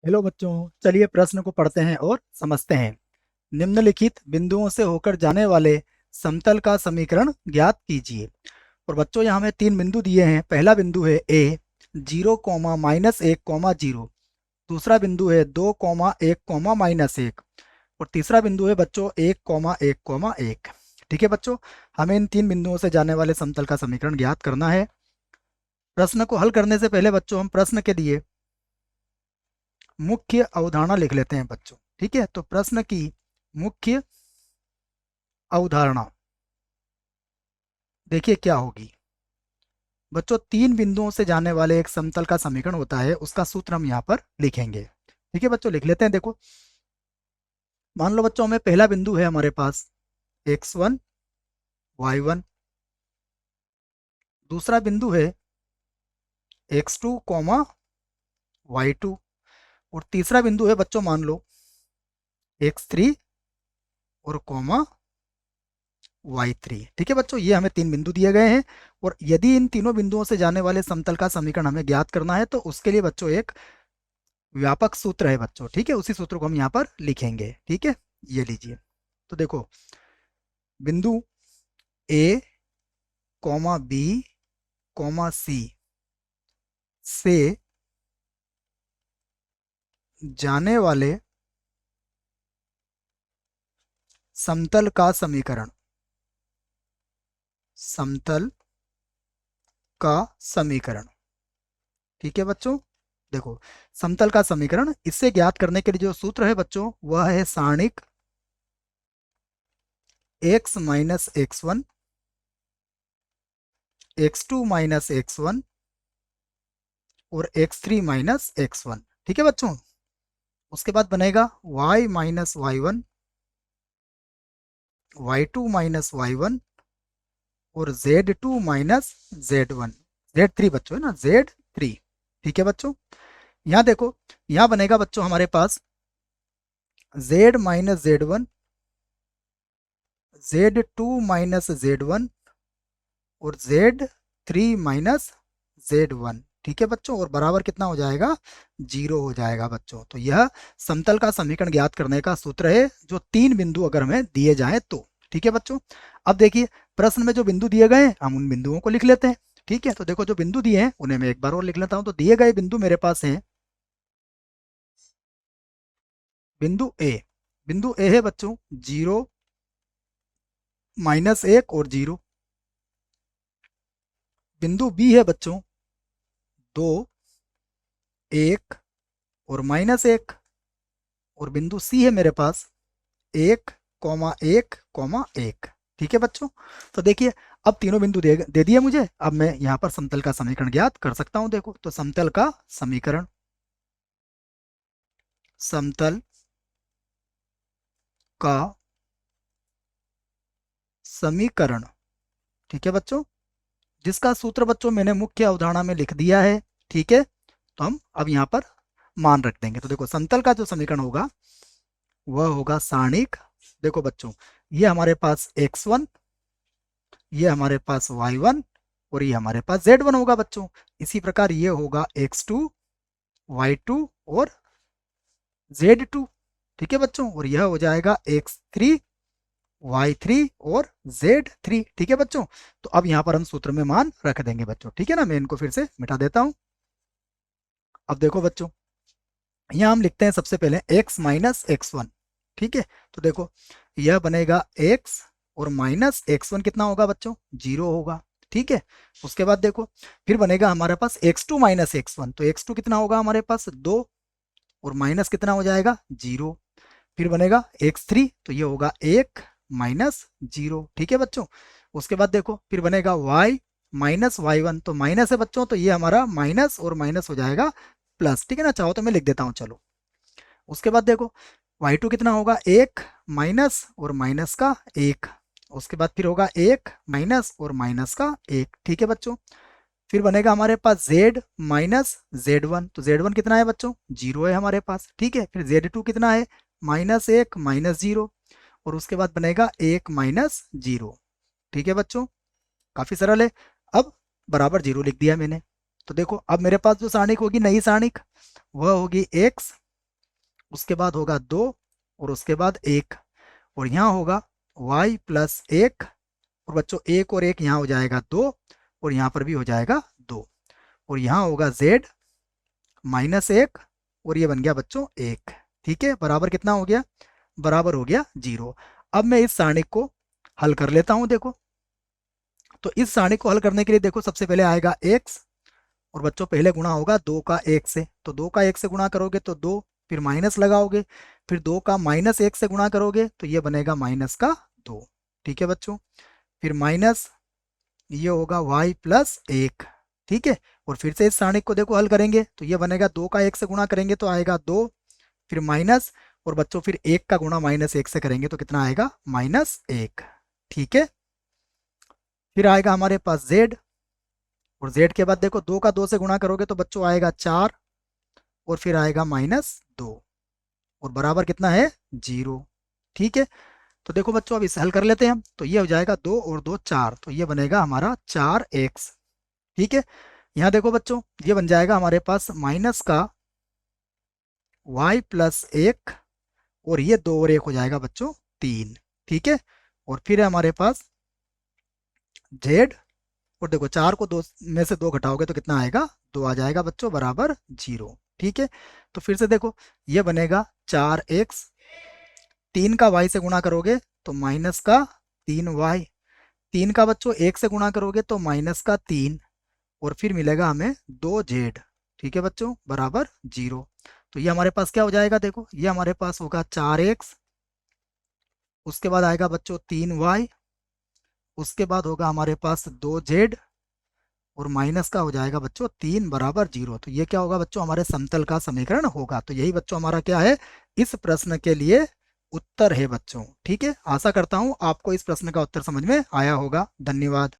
Hello बच्चों, चलिए प्रश्न को पढ़ते हैं और समझते हैं। निम्नलिखित बिंदुओं से होकर जाने वाले समतल का समीकरण ज्ञात कीजिए। और बच्चों यहाँ हमें तीन बिंदु दिए हैं। पहला बिंदु है ए 0, -1, 0। दूसरा बिंदु है 2, 1, -1। और तीसरा बिंदु है बच्चों 1, 1, 1। ठीक है बच्चों, हमें इन तीन बिंदुओं से जाने वाले समतल का समीकरण ज्ञात करना है। प्रश्न को हल करने से पहले बच्चों हम प्रश्न के लिए मुख्य अवधारणा लिख लेते हैं बच्चों। ठीक है, तो प्रश्न की मुख्य अवधारणा देखिए क्या होगी। बच्चों, तीन बिंदुओं से जाने वाले एक समतल का समीकरण होता है, उसका सूत्र हम यहाँ पर लिखेंगे। ठीक है बच्चों, लिख लेते हैं। देखो, मान लो बच्चों हमें पहला बिंदु है हमारे पास x1 y1। दूसरा बिंदु है x2 y2। और तीसरा बिंदु है बच्चों मान लो x3 और y3। ठीक है बच्चों, ये हमें तीन बिंदु दिए गए हैं। और यदि इन तीनों बिंदुओं से जाने वाले समतल का समीकरण हमें ज्ञात करना है तो उसके लिए बच्चों एक व्यापक सूत्र है बच्चों। ठीक है, उसी सूत्र को हम यहाँ पर लिखेंगे। ठीक है, ये लीजिए। तो देखो, बिंदु ए बी सी से जाने वाले समतल का समीकरण, समतल का समीकरण। ठीक है बच्चों, देखो, समतल का समीकरण इससे ज्ञात करने के लिए जो सूत्र है बच्चों वह है सारणिक x-x1 x2-x1 और x3-x1। ठीक है बच्चों, उसके बाद बनेगा y-y1 y2-y1 और z2-z1 z3 बच्चों है ना, z3। ठीक है बच्चों, यहाँ देखो, यहाँ बनेगा बच्चों हमारे पास z-z1 z2-z1 और z3-z1। ठीक है बच्चों, और बराबर कितना हो जाएगा, 0 हो जाएगा बच्चों। तो यह समतल का समीकरण ज्ञात करने का सूत्र है जो तीन बिंदु अगर हमें दिए जाएं तो। ठीक है बच्चों, अब देखिए प्रश्न में जो बिंदु दिए गए हैं हम उन बिंदुओं को लिख लेते हैं। ठीक है, तो देखो जो बिंदु दिए हैं उन्हें मैं एक बार और लिख लेता हूं। तो दिए गए बिंदु मेरे पास हैं, बिंदु ए, बिंदु ए है बच्चों 0, -1 और 0। बिंदु बी है बच्चों 2, 1 और -1। और बिंदु सी है मेरे पास 1, 1, 1। ठीक है बच्चों, तो देखिए अब तीनों बिंदु दे दिए मुझे। अब मैं यहाँ पर समतल का समीकरण ज्ञात कर सकता हूँ। देखो, तो समतल का समीकरण, समतल का समीकरण। ठीक है बच्चों, जिसका सूत्र बच्चों मैंने मुख्य अवधारणा में लिख दिया है। ठीक है, तो हम अब यहाँ पर मान रख देंगे। तो देखो, समतल का जो समीकरण होगा वह होगा सारणिक। देखो बच्चों, ये हमारे पास x1, ये हमारे पास y1 और ये हमारे पास z1 होगा बच्चों। इसी प्रकार ये होगा x2 y2 और z2। ठीक है बच्चों, और यह हो जाएगा x3 y3 और z3। ठीक है बच्चों, तो अब यहाँ पर हम सूत्र में मान रख देंगे बच्चों। ठीक है ना, मैं इनको फिर से मिटा देता हूँ। अब देखो बच्चों, यहाँ हम लिखते हैं सबसे पहले x-x1। ठीक है, तो देखो यह बनेगा x और -x1 कितना होगा बच्चों, 0 होगा। ठीक है, उसके बाद देखो फिर बनेगा हमारे पास x2-x1। तो x2 कितना होगा हमारे पास 2 और माइनस कितना हो जाएगा 0। फिर बनेगा x3, तो ये होगा 1-0। ठीक है बच्चों, उसके बाद देखो फिर बनेगा y-y1। तो माइनस है बच्चों, तो ये हमारा माइनस और माइनस हो जाएगा प्लस। ठीक है ना, चाहो तो मैं लिख देता हूँ, चलो। उसके बाद देखो y2 कितना होगा 1 माइनस और माइनस का 1। उसके बाद फिर होगा 1 माइनस और माइनस का 1। ठीक है बच्चों, फिर बनेगा हमारे पास z-z1। तो z1 कितना है बच्चों, 0 है हमारे पास। ठीक है, फिर z2 कितना है, -1 -0। और उसके बाद बनेगा 1-0। ठीक है बच्चों, काफी सरल है। अब बराबर 0 लिख दिया मैंने। तो देखो अब मेरे पास जो सारणिक होगी, नई सारणिक, वह होगी x उसके बाद होगा 2 और उसके बाद 1 और यहाँ होगा y प्लस 1 और बच्चों 1 और 1 यहाँ हो जाएगा 2 और यहाँ पर भी हो जाएगा 2 और यहाँ होगा z माइनस 1 और ये बन गया बच्चों 1। ठीक है, बराबर कितना हो गया? बराबर हो गया 0। अब मैं इस सारणी को हल कर लेता हूँ। देखो, तो इस सारणी को हल करने के लिए देखो सबसे पहले आएगा x और बच्चों पहले गुणा होगा 2 का 1 से, तो 2 का 1 से गुणा करोगे तो 2, फिर माइनस लगाओगे, फिर 2 का माइनस 1 से गुणा करोगे तो ये बनेगा माइनस का 2। ठीक है बच्चों, फिर माइनस ये होगा y प्लस 1। ठीक है, और फिर से इस सारणी को देखो हल करेंगे तो ये बनेगा 2 का 1 से गुणा करेंगे तो आएगा 2, फिर माइनस और बच्चों फिर 1 का गुणा माइनस 1 से करेंगे तो कितना आएगा? माइनस 1। ठीक है, फिर आएगा हमारे पास z और z के बाद देखो 2 का 2 से गुणा करोगे तो बच्चों आएगा 4 और फिर आएगा माइनस 2 और बराबर कितना है? 0। ठीक है, तो देखो बच्चों अब इसे हल कर लेते हैं हम, तो ये हो जाएगा 2 और 2 4, तो ये बनेगा हमारा 4x। ठीक है, यहाँ देखो बच्चों ये बन जाएगा हमारे पास माइनस का y प्लस 1 और ये 2 और 1 हो जाएगा बच्चों 3। ठीक है, और फिर है हमारे पास z और देखो 4 को 2 में से 2 घटाओगे तो कितना आएगा? 2 आ जाएगा बच्चों बराबर 0। ठीक है, तो फिर से देखो ये बनेगा 4x, 3 का y से गुणा करोगे तो माइनस का 3y, 3 का बच्चों 1 से गुणा करोगे तो माइनस का 3 और फिर मिलेगा हमें 2z। ठीक है बच्चों बराबर 0। तो ये हमारे पास क्या हो जाएगा? देखो ये हमारे पास होगा 4x, उसके बाद आएगा बच्चों 3y, उसके बाद होगा हमारे पास 2z और माइनस का हो जाएगा बच्चों 3 बराबर 0। तो ये क्या होगा बच्चों? हमारे समतल का समीकरण होगा। तो यही बच्चों हमारा क्या है? इस प्रश्न के लिए उत्तर है बच्चों। ठीक है, आशा करता हूँ आपको इस प्रश्न का उत्तर समझ में आया होगा। धन्यवाद।